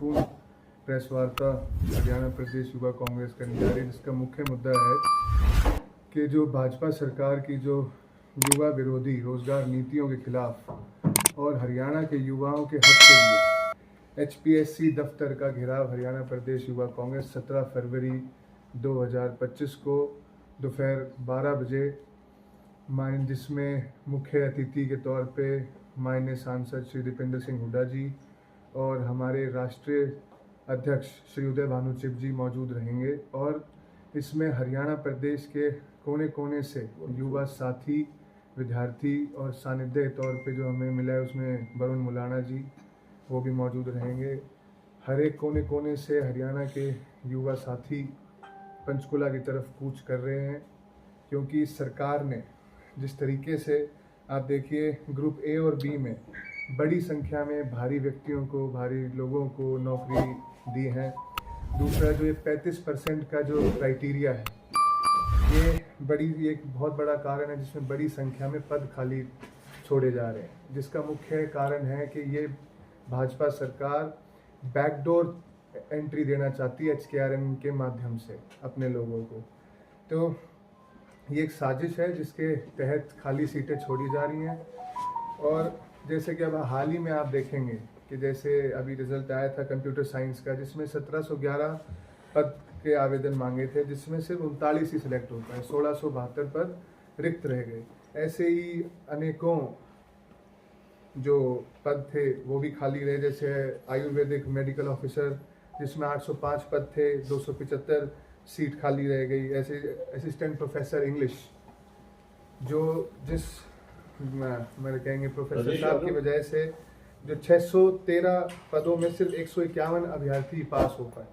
महत्वपूर्ण प्रेस वार्ता हरियाणा प्रदेश युवा कांग्रेस करने जा रही है, जिसका मुख्य मुद्दा है कि जो भाजपा सरकार की जो युवा विरोधी रोजगार नीतियों के खिलाफ और हरियाणा के युवाओं के हक के लिए HPSC दफ्तर का घेराव हरियाणा प्रदेश युवा कांग्रेस 17 फरवरी 2025 को दोपहर 12 बजे जिसमें मुख्य अतिथि के तौर पे माननीय सांसद श्री दीपेंद्र सिंह हुड्डा जी और हमारे राष्ट्रीय अध्यक्ष श्री उदय भानुचिप जी मौजूद रहेंगे। और इसमें हरियाणा प्रदेश के कोने कोने से युवा साथी, विद्यार्थी और सानिध्य के तौर पे जो हमें मिला है उसमें वरुण मुलाना जी वो भी मौजूद रहेंगे। हर एक कोने कोने से हरियाणा के युवा साथी पंचकुला की तरफ कूच कर रहे हैं, क्योंकि सरकार ने जिस तरीके से आप देखिए ग्रुप ए और बी में बड़ी संख्या में भारी व्यक्तियों को, भारी लोगों को नौकरी दी है। दूसरा जो ये 35% का जो क्राइटेरिया है, ये एक बहुत बड़ा कारण है जिसमें बड़ी संख्या में पद खाली छोड़े जा रहे हैं, जिसका मुख्य कारण है कि ये भाजपा सरकार बैकडोर एंट्री देना चाहती है HKRN के माध्यम से अपने लोगों को। तो ये एक साजिश है जिसके तहत खाली सीटें छोड़ी जा रही हैं। और जैसे कि अब हाल ही में आप देखेंगे कि जैसे अभी रिजल्ट आया था कंप्यूटर साइंस का, जिसमें 1711 पद के आवेदन मांगे थे, जिसमें सिर्फ 39 ही सिलेक्ट हो पाए, 1672 पद रिक्त रह गए। ऐसे ही अनेकों जो पद थे वो भी खाली रहे, जैसे आयुर्वेदिक मेडिकल ऑफिसर जिसमें 805 पद थे, 275 सीट खाली रह गई। ऐसे असिस्टेंट प्रोफेसर इंग्लिश जो मेरे कहेंगे प्रोफेसर साहब की वजह से जो 613 पदों में सिर्फ 151 अभ्यर्थी पास हो पाए,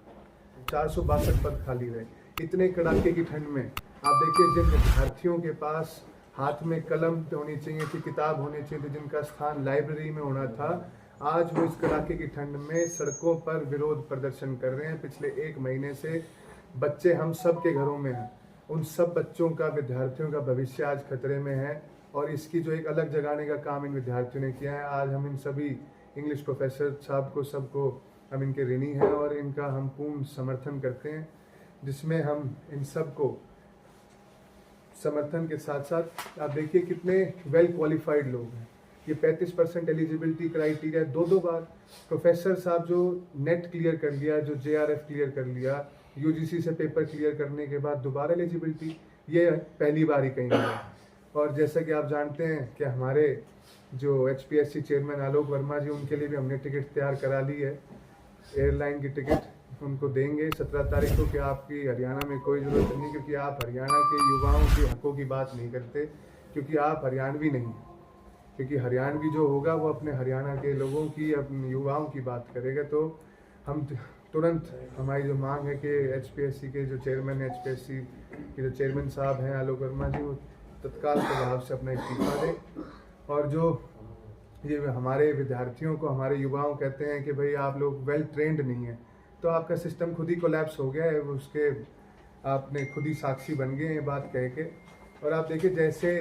462 पद खाली रहे। इतने कड़ाके की ठंड में आप देखिए जिन विद्यार्थियों के पास हाथ में कलम होनी चाहिए थी, किताब होनी चाहिए थी, जिनका स्थान लाइब्रेरी में होना था, आज वो इस कड़ाके की ठंड में सड़कों पर विरोध प्रदर्शन कर रहे हैं। पिछले 1 महीने से बच्चे हम सब के घरों में हैं, उन सब बच्चों का, विद्यार्थियों का भविष्य आज खतरे में है। और इसकी जो एक अलग जगाने का काम इन विद्यार्थियों ने किया है। आज हम इन सभी इंग्लिश प्रोफेसर साहब को, सबको हम इनके ऋणी हैं और इनका हम पूर्ण समर्थन करते हैं, जिसमें हम इन सब को समर्थन के साथ साथ आप देखिए कितने वेल क्वालिफाइड लोग हैं। ये 35% एलिजिबिलिटी क्राइटेरिया 2 बार प्रोफेसर साहब जो नेट क्लियर कर लिया, जो JRF क्लियर कर लिया, UGC से पेपर क्लियर करने के बाद दोबारा एलिजिबिलिटी, ये पहली बार ही कहीं है। और जैसा कि आप जानते हैं कि हमारे जो HPSC चेयरमैन आलोक वर्मा जी, उनके लिए भी हमने टिकट तैयार करा ली है, एयरलाइन की टिकट उनको देंगे 17 तारीख को। कि आपकी हरियाणा में कोई ज़रूरत नहीं, क्योंकि आप हरियाणा के युवाओं के हकों की बात नहीं करते, क्योंकि आप हरियाणवी नहीं हैं। क्योंकि हरियाणवी जो होगा वो अपने हरियाणा के लोगों की, अपने युवाओं की बात करेगा। तो हम तुरंत, हमारी जो मांग है कि HPSC के जो चेयरमैन है, HPSC के जो चेयरमैन साहब हैं आलोक वर्मा जी, वो तत्काल प्रभाव से अपना इस्तीफा दें। और जो ये हमारे विद्यार्थियों को, हमारे युवाओं कहते हैं कि भाई आप लोग वेल ट्रेंड नहीं हैं, तो आपका सिस्टम खुद ही कोलैप्स हो गया है, उसके आपने खुद ही साक्षी बन गए ये बात कह के। और आप देखिए जैसे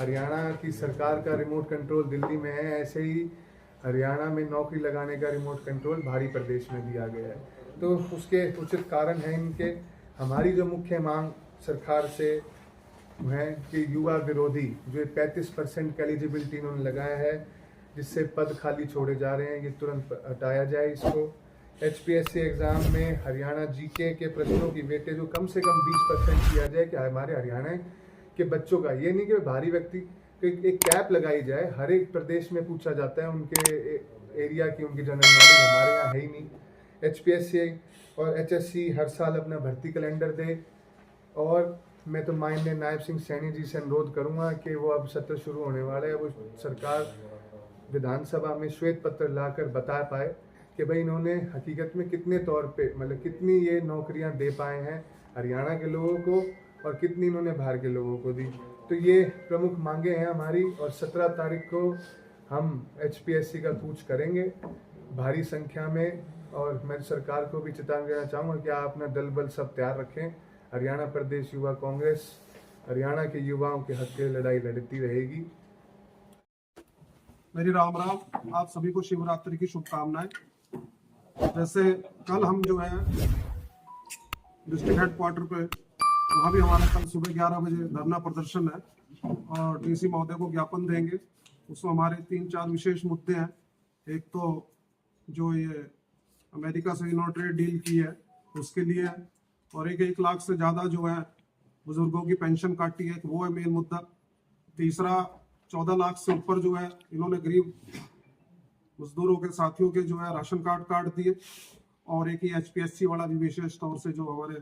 हरियाणा की सरकार का रिमोट कंट्रोल दिल्ली में है, ऐसे ही हरियाणा में नौकरी लगाने का रिमोट कंट्रोल भारी प्रदेश में दिया गया है। तो उसके उचित कारण हैं इनके। हमारी जो मुख्य मांग सरकार से है कि युवा विरोधी जो 35% का एलिजिबिलिटी इन्होंने लगाया है, जिससे पद खाली छोड़े जा रहे हैं, ये तुरंत हटाया जाए इसको। HPSC एग्ज़ाम में हरियाणा GK के प्रश्नों की वेटेज जो कम से कम 20% किया जाए, कि हमारे हरियाणा के बच्चों का, ये नहीं कि भारी व्यक्ति, एक कैप लगाई जाए। हर एक प्रदेश में पूछा जाता है उनके एरिया की, उनकी जनरल नॉलेज हमारे यहाँ है ही नहीं। HPSC और HSC हर साल अपना भर्ती कैलेंडर दे। और मैं तो माननीय नायब सिंह सैनी जी से अनुरोध करूंगा कि वो अब सत्र शुरू होने वाला है, वो सरकार विधानसभा में श्वेत पत्र लाकर बता पाए कि भाई इन्होंने हकीकत में कितने तौर पे, मतलब कितनी ये नौकरियां दे पाए हैं हरियाणा के लोगों को और कितनी इन्होंने बाहर के लोगों को दी। तो ये प्रमुख मांगे हैं हमारी। और 17 तारीख को हम HPSC का कूच करेंगे भारी संख्या में। और मैं सरकार को भी चेतावनी देना चाहूँगा कि आप अपना दल बल सब तैयार रखें। हरियाणा प्रदेश युवा कांग्रेस हरियाणा के युवाओं के हक की लड़ाई लड़ती रहेगी। मेरी राम राम, आप सभी को शिवरात्रि की शुभकामनाएं। जैसे कल हम जो है डिस्ट्रिक्ट हेडक्वार्टर पे, वहाँ भी हमारा कल सुबह 11 बजे धरना प्रदर्शन है और डीसी महोदय को ज्ञापन देंगे। उसमें हमारे 3-4 विशेष मुद्दे हैं। एक तो जो ये अमेरिका से इन्होंने ट्रेड डील की है उसके लिए, और 1 लाख से ज़्यादा जो है बुजुर्गों की पेंशन काटी है, वो है मेन मुद्दा। तीसरा 14 लाख से ऊपर जो है इन्होंने गरीब मजदूरों के साथियों के जो है राशन कार्ड काट दिए, और एक ही HPSC वाला भी विशेष तौर से जो हमारे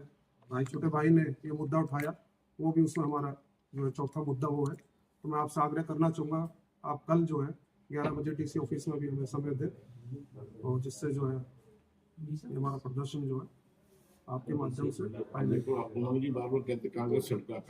भाई छोटे भाई ने ये मुद्दा उठाया, वो भी उसमें हमारा जो है चौथा मुद्दा वो है। तो मैं आपसे आग्रह करना चाहूँगा, आप कल जो है 11 बजे DC ऑफिस में भी हमें समय दें, और जिससे जो है ये हमारा प्रदर्शन जो है आपके माध्यम से देखो, आप उन्होंने बार बार कहते कांग्रेस सरकार